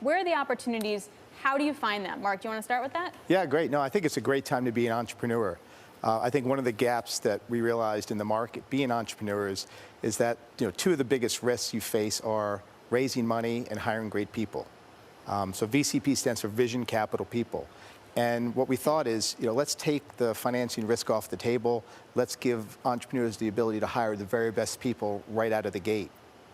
Where are the opportunities? How do you find them? Mark, do you want to start with that? Yeah, great. No, I think it's a great time to be an entrepreneur. I think one of the gaps that we realized in the market being entrepreneurs is that two of the biggest risks you face are raising money and hiring great people. So VCP stands for Vision Capital People. And what we thought is, let's take the financing risk off the table. Let's give entrepreneurs the ability to hire the very best people right out of the gate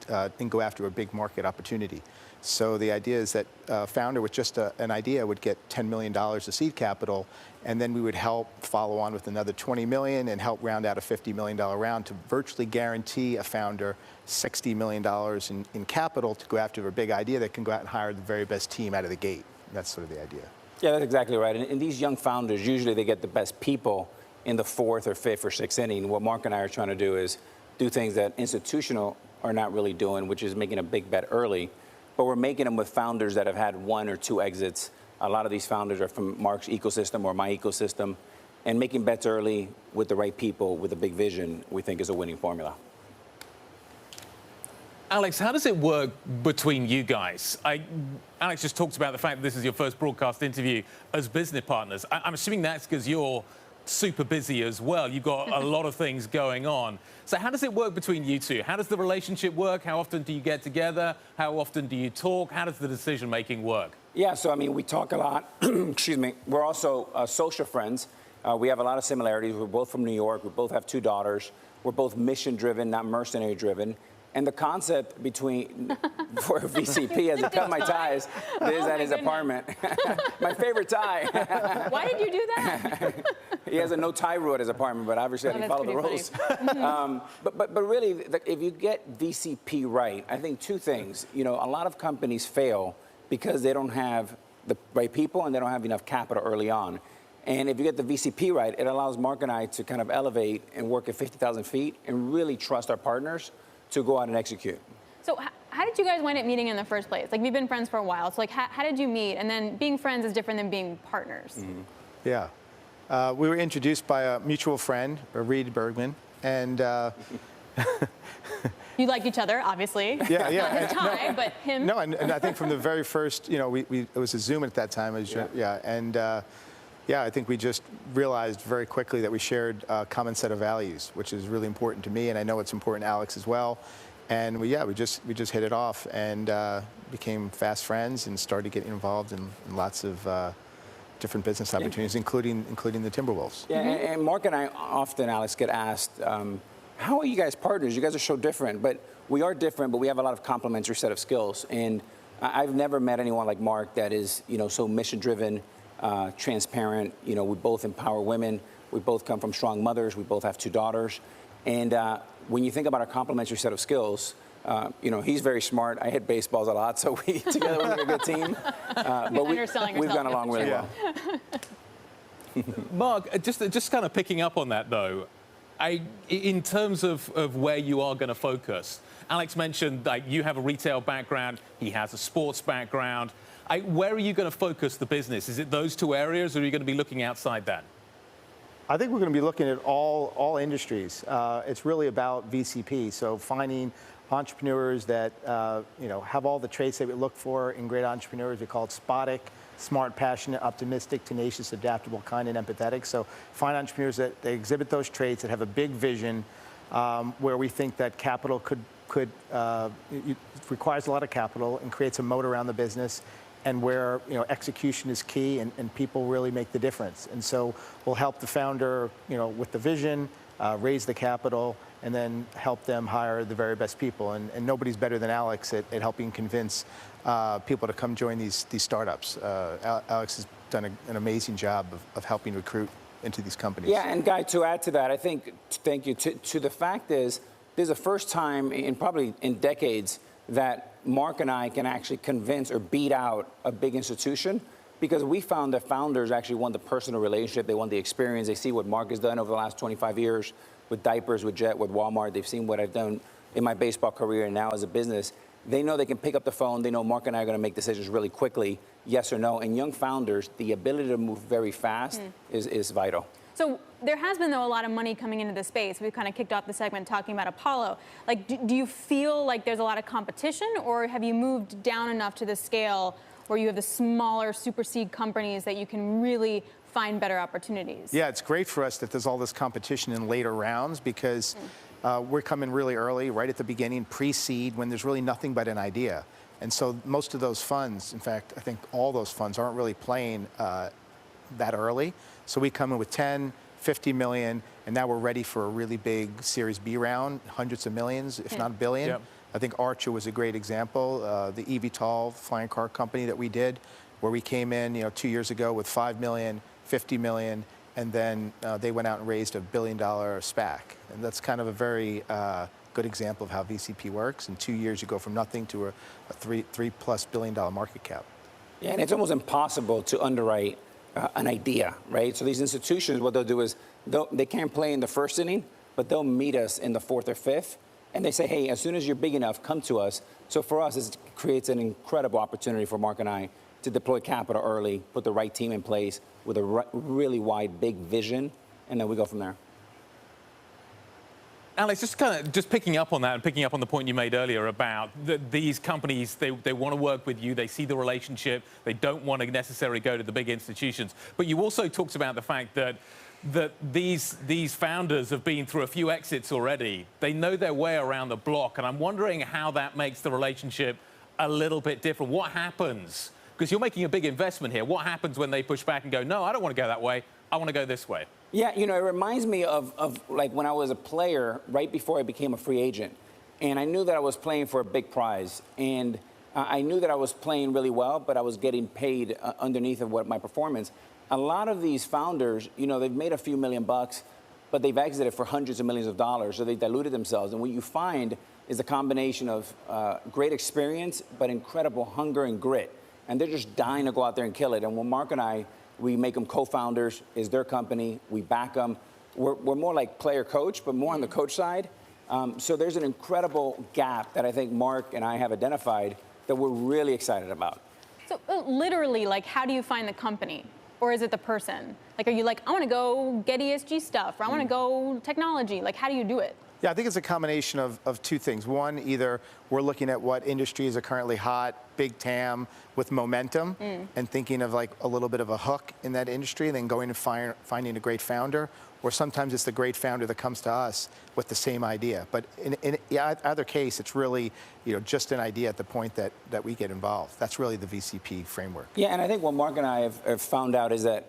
and go after a big market opportunity. So the idea is that a founder with just an idea would get $10 million of seed capital, and then we would help follow on with another $20 million and help round out a $50 million round to virtually guarantee a founder $60 million in capital to go after a big idea that can go out and hire the very best team out of the gate. That's sort of the idea. Yeah, that's exactly right. And these young founders, usually they get the best people in the fourth or fifth or sixth inning. What Mark and I are trying to do is do things that institutional are not really doing, which is making a big bet early. But we're making them with founders that have had one or two exits. A lot of these founders are from Mark's ecosystem or my ecosystem. And making bets early with the right people, with a big vision, we think is a winning formula. Alex, how does it work between you guys? Alex just talked about the fact that this is your first broadcast interview as business partners. I'm assuming that's because you're super busy as well. You've got a lot of things going on. So how does it work between you two? How does the relationship work? How often do you get together? How often do you talk? How does the decision-making work? Yeah, so, we talk a lot. Excuse me. We're also social friends. We have a lot of similarities. We're both from New York. We both have two daughters. We're both mission-driven, not mercenary-driven. And the concept for VCP, as he cut my ties, is at his apartment. My favorite tie. Why did you do that? He has a no tie rule at his apartment, but obviously I didn't follow the rules. But really, if you get VCP right, I think two things. A lot of companies fail because they don't have the right people and they don't have enough capital early on. And if you get the VCP right, it allows Mark and I to kind of elevate and work at 50,000 feet and really trust our partners to go out and execute. So how did you guys wind up meeting in the first place? You've been friends for a while. So how did you meet? And then being friends is different than being partners. Mm-hmm. Yeah. We were introduced by a mutual friend, Reed Bergman, and you liked each other, obviously. Yeah, yeah. Not his tie, but him. No, and I think from the very first, it was a Zoom at that time. I think we just realized very quickly that we shared a common set of values, which is really important to me, and I know it's important to Alex as well. And we just hit it off and became fast friends and started getting involved in lots of different business opportunities, including the Timberwolves. Yeah, and Mark and I often, Alex, get asked, how are you guys partners? You guys are so different, but we are different, but we have a lot of complementary set of skills. And I've never met anyone like Mark that is, so mission-driven, transparent. We both empower women. We both come from strong mothers. We both have two daughters. And when you think about our complementary set of skills, he's very smart. I hit baseballs a lot, so we together we're a good team. But we've gone along really well. Mark, just kind of picking up on that, though, in terms of where you are going to focus, Alex mentioned you have a retail background. He has a sports background. Where are you going to focus the business? Is it those two areas, or are you going to be looking outside that? I think we're going to be looking at all industries. It's really about VCP, so finding entrepreneurs that have all the traits that we look for in great entrepreneurs. We call it SPOTIC: smart, passionate, optimistic, tenacious, adaptable, kind, and empathetic. So find entrepreneurs that they exhibit those traits, that have a big vision, where we think that capital it requires a lot of capital and creates a moat around the business, and where execution is key and people really make the difference. And so we'll help the founder with the vision, raise the capital, and then help them hire the very best people. And nobody's better than Alex at helping convince people to come join these startups. Alex has done an amazing job of helping recruit into these companies. Yeah, and Guy, to add to that, I think, thank you, to the fact is, this is the first time probably in decades that Mark and I can actually convince or beat out a big institution, because we found that founders actually want the personal relationship, they want the experience, they see what Mark has done over the last 25 years with diapers, with Jet, with Walmart, they've seen what I've done in my baseball career and now as a business. They know they can pick up the phone, they know Mark and I are going to make decisions really quickly, yes or no, and young founders, the ability to move very fast is vital. So there has been, though, a lot of money coming into the space. We've kind of kicked off the segment talking about Apollo. Do you feel like there's a lot of competition, or have you moved down enough to the scale where you have the smaller super seed companies that you can really find better opportunities? Yeah, it's great for us that there's all this competition in later rounds because we're coming really early, right at the beginning, pre-seed, when there's really nothing but an idea. And so most of those funds, in fact, I think all those funds aren't really playing that early. So we come in with 10, 50 million, and now we're ready for a really big Series B round, hundreds of millions, if not a billion. Yep. I think Archer was a great example. The eVTOL flying car company that we did, where we came in 2 years ago with 5 million, 50 million, and then they went out and raised $1 billion SPAC. And that's kind of a very good example of how VCP works. In 2 years, you go from nothing to a $3+ billion market cap. Yeah, and it's almost impossible to underwrite an idea, right? So these institutions, what they'll do is they can't play in the first inning, but they'll meet us in the fourth or fifth. And they say, hey, as soon as you're big enough, come to us. So for us, it creates an incredible opportunity for Marc and I to deploy capital early, put the right team in place with a really wide, big vision, and then we go from there. Alex, just picking up on that and picking up on the point you made earlier about these companies, they want to work with you, they see the relationship, they don't want to necessarily go to the big institutions. But you also talked about the fact that these founders have been through a few exits already. They know their way around the block, and I'm wondering how that makes the relationship a little bit different. What happens? Because you're making a big investment here. What happens when they push back and go, no, I don't want to go that way, I want to go this way? Yeah, it reminds me of like when I was a player right before I became a free agent. And I knew that I was playing for a big prize. And I knew that I was playing really well, but I was getting paid underneath of what my performance. A lot of these founders, they've made a few $1 million, but they've exited for hundreds of millions of dollars. So they diluted themselves. And what you find is a combination of great experience, but incredible hunger and grit. And they're just dying to go out there and kill it. And when Marc and I, we make them co-founders, is their company, we back them. We're more like player-coach, but more on the coach side. So there's an incredible gap that I think Marc and I have identified that we're really excited about. So literally, how do you find the company? Or is it the person? Are you I want to go get ESG stuff, or I want to go technology? How do you do it? Yeah, I think it's a combination of two things. One, either we're looking at what industries are currently hot, big TAM, with momentum, and thinking of a little bit of a hook in that industry, and then going and finding a great founder. Or sometimes it's the great founder that comes to us with the same idea. But in either case, it's really just an idea at the point that we get involved. That's really the VCP framework. Yeah, and I think what Marc and I have found out is that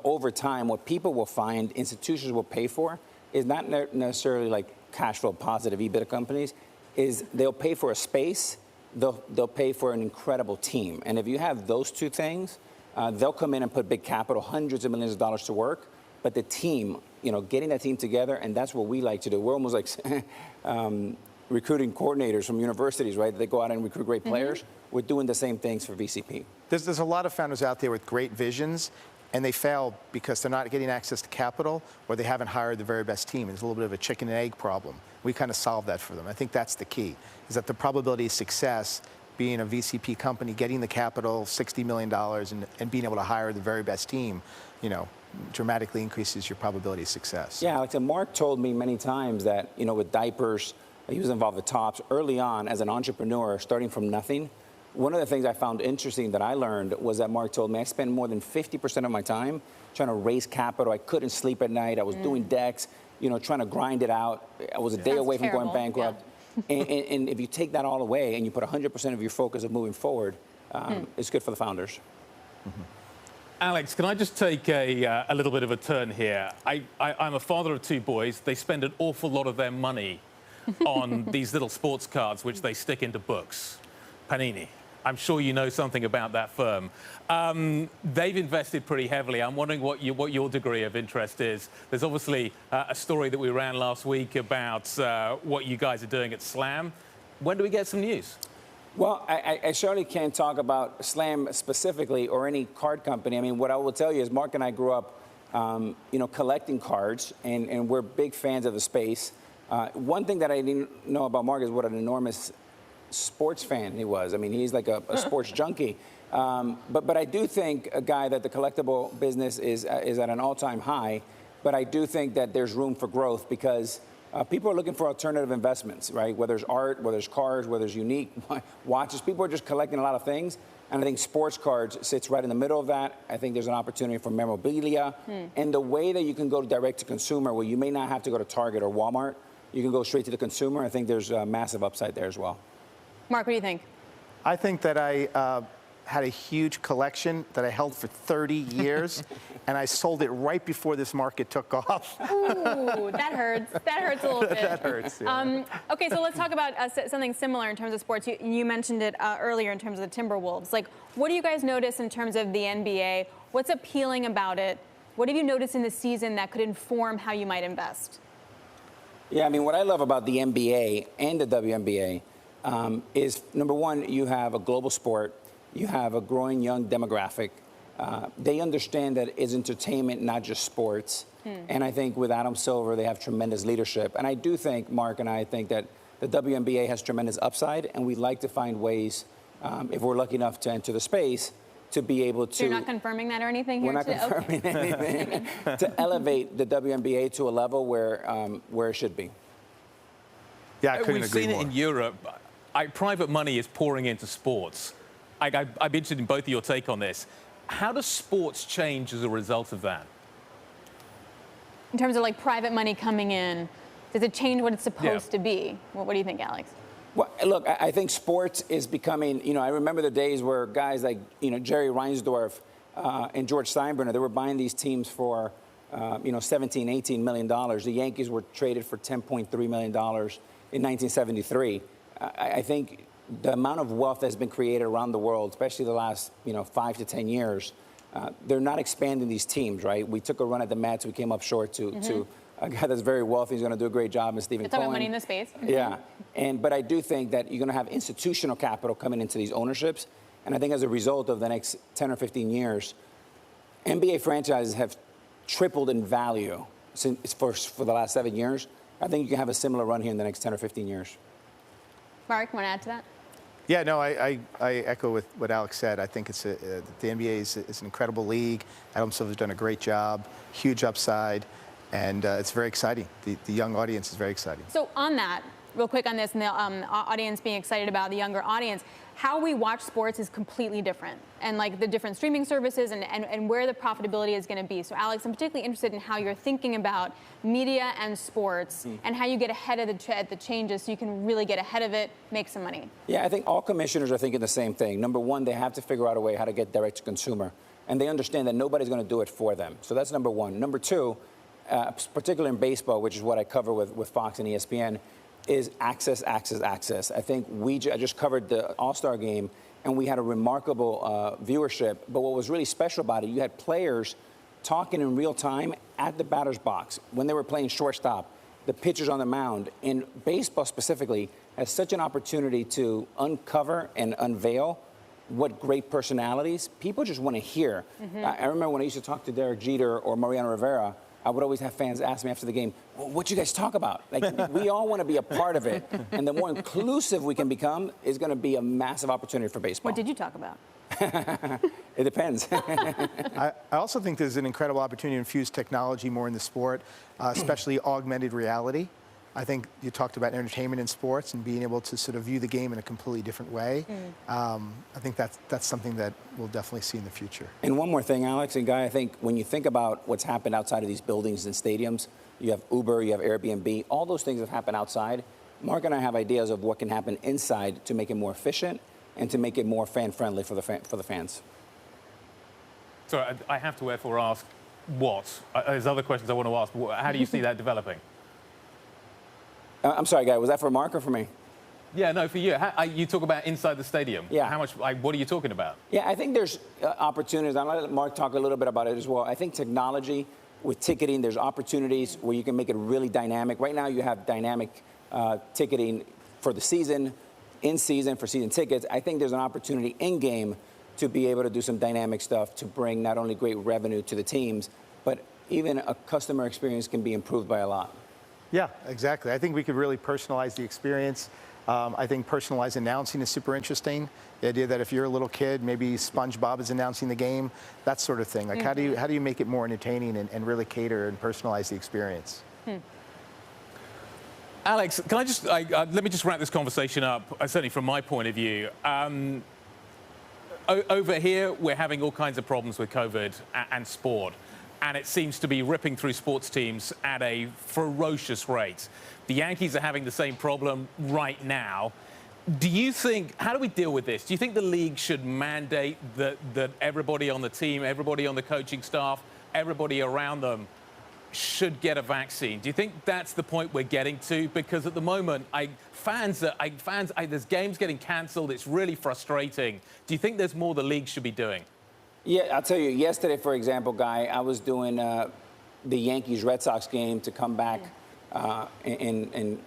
over time, what people will find, institutions will pay for, is not necessarily cash flow positive EBITDA companies, is they'll pay for a space, they'll pay for an incredible team. And if you have those two things, they'll come in and put big capital, hundreds of millions of dollars to work. But the team, getting that team together, and that's what we like to do. We're almost like recruiting coordinators from universities, right? They go out and recruit great players. We're doing the same things for VCP. There's a lot of founders out there with great visions, and they fail because they're not getting access to capital, or they haven't hired the very best team. It's a little bit of a chicken and egg problem. We kind of solve that for them. I think that's the key, is that the probability of success being a VCP company, getting the capital, $60 million, and being able to hire the very best team, dramatically increases your probability of success. Yeah, Alex, and Marc told me many times that, with diapers, he was involved with Tops early on as an entrepreneur, starting from nothing. One of the things I found interesting that I learned was that Marc told me I spent more than 50% of my time trying to raise capital. I couldn't sleep at night. I was doing decks, trying to grind it out. I was a day away from going bankrupt. Yeah. And if you take that all away and you put 100% of your focus of moving forward, it's good for the founders. Alex, can I just take a little bit of a turn here? I'm a father of two boys. They spend an awful lot of their money on these little sports cards, which they stick into books. Panini. I'm sure you know something about that firm. They've invested pretty heavily. I'm wondering what your degree of interest is. There's obviously a story that we ran last week about what you guys are doing at Slam. When do we get some news? Well, I certainly can't talk about Slam specifically or any card company. I mean, what I will tell you is Marc and I grew up, collecting cards, and we're big fans of the space. One thing that I didn't know about Marc is what an enormous sports fan he was. I mean, he's like a sports junkie. But I do think a guy that the collectible business is at an all-time high. But I do think that there's room for growth because people are looking for alternative investments, right? Whether it's art, whether it's cars, whether it's unique watches. People are just collecting a lot of things. And I think sports cards sits right in the middle of that. I think there's an opportunity for memorabilia. And the way that you can go direct to consumer, where you may not have to go to Target or Walmart, you can go straight to the consumer. I think there's a massive upside there as well. Mark, what do you think? I think that I had a huge collection that I held for 30 years, and I sold it right before this market took off. Ooh, that hurts. That hurts a little bit. That hurts, yeah. Okay, so let's talk about something similar in terms of sports. You mentioned it earlier in terms of the Timberwolves. Like, what do you guys notice in terms of the NBA? What's appealing about it? What have you noticed in the season that could inform how you might invest? Yeah, I mean, what I love about the NBA and the WNBA is, number one, you have a global sport. You have a growing young demographic. They understand that it's entertainment, not just sports. And I think with Adam Silver, they have tremendous leadership. And I do think, Mark and I think that the WNBA has tremendous upside, and we'd like to find ways, if we're lucky enough to enter the space, to be able to... So you're not confirming that or anything here We're not confirming anything. To elevate the WNBA to a level where it should be. Yeah, I couldn't We've agree seen more. it in Europe. Private money is pouring into sports. I'd be interested in both of your take on this. How does sports change as a result of that? In terms of like private money coming in, does it change what it's supposed to be? What do you think, Alex? Well, look, I think sports is becoming, I remember the days where guys like, Jerry Reinsdorf and George Steinbrenner, they were buying these teams for, $17, $18 million. The Yankees were traded for $10.3 million in 1973. I think the amount of wealth that's been created around the world, especially the last, 5 to 10 years, they're not expanding these teams, right? We took a run at the Mets. We came up short to a guy that's very wealthy. He's going to do a great job, and Stephen Cohen. It's about money in the space. Yeah. But I do think that you're going to have institutional capital coming into these ownerships. And I think as a result of the next 10 or 15 years, NBA franchises have tripled in value for the last 7 years. I think you can have a similar run here in the next 10 or 15 years. Mark, want to add to that? Yeah, no, I echo with what Alex said. I think the NBA is an incredible league. Adam Silver's done a great job, huge upside, and it's very exciting. The young audience is very exciting. So on that, real quick on this, and the audience being excited about the younger audience, how we watch sports is completely different, and like the different streaming services and where the profitability is going to be. So Alex, I'm particularly interested in how you're thinking about media and sports and how you get ahead of the changes so you can really get ahead of it, make some money. Yeah, I think all commissioners are thinking the same thing. Number one, they have to figure out a way how to get direct to consumer, and they understand that nobody's going to do it for them. So that's number one. Number two, particularly in baseball, which is what I cover with Fox and ESPN, is access. I think I just covered the All-Star game, and we had a remarkable viewership. But what was really special about it, you had players talking in real time at the batter's box when they were playing shortstop, the pitchers on the mound. And baseball specifically has such an opportunity to uncover and unveil what great personalities people just want to hear. I remember when I used to talk to Derek Jeter or Mariano Rivera, I would always have fans ask me after the game, well, what you guys talk about? Like, we all want to be a part of it. And the more inclusive we can become is going to be a massive opportunity for baseball. What did you talk about? It depends. I also think there's an incredible opportunity to infuse technology more in the sport, especially augmented reality. I think you talked about entertainment in sports and being able to sort of view the game in a completely different way. I think that's something that we'll definitely see in the future. And one more thing, Alex and Guy, I think when you think about what's happened outside of these buildings and stadiums, you have Uber, you have Airbnb, all those things have happened outside. Mark and I have ideas of what can happen inside to make it more efficient and to make it more fan-friendly for the fans. So I have to therefore ask, what? There's other questions I want to ask. How do you see that developing? I'm sorry, Guy, was that for Mark or for me? Yeah, no, for you. You talk about inside the stadium. Yeah. How much? What are you talking about? Yeah, I think there's opportunities. I'm going to let Mark talk a little bit about it as well. I think technology with ticketing, there's opportunities where you can make it really dynamic. Right now, you have dynamic ticketing for the season, in season for season tickets. I think there's an opportunity in game to be able to do some dynamic stuff to bring not only great revenue to the teams, but even a customer experience can be improved by a lot. Yeah, exactly. I think we could really personalize the experience. I think personalized announcing is super interesting. The idea that if you're a little kid, maybe SpongeBob is announcing the game, that sort of thing. Like, how do you make it more entertaining and really cater and personalize the experience? Alex, can I just let me just wrap this conversation up, certainly from my point of view. over here, we're having all kinds of problems with COVID and sport. And it seems to be ripping through sports teams at a ferocious rate. The Yankees are having the same problem right now. Do you think, how do we deal with this? Do you think the league should mandate that everybody on the team, everybody on the coaching staff, everybody around them should get a vaccine? Do you think that's the point we're getting to? Because at the moment, there's games getting cancelled. It's really frustrating. Do you think there's more the league should be doing? Yeah, I'll tell you, yesterday, for example, Guy, I was doing the Yankees-Red Sox game to come back and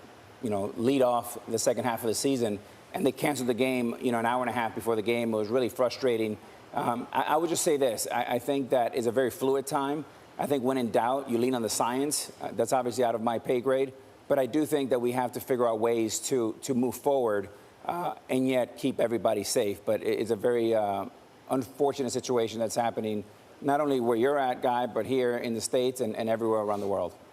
lead off the second half of the season, and they canceled the game, an hour and a half before the game. It was really frustrating. I would just say this. I think that is a very fluid time. I think when in doubt, you lean on the science. That's obviously out of my pay grade. But I do think that we have to figure out ways to move forward and yet keep everybody safe. But it's a very unfortunate situation that's happening not only where you're at, Guy, but here in the States and everywhere around the world.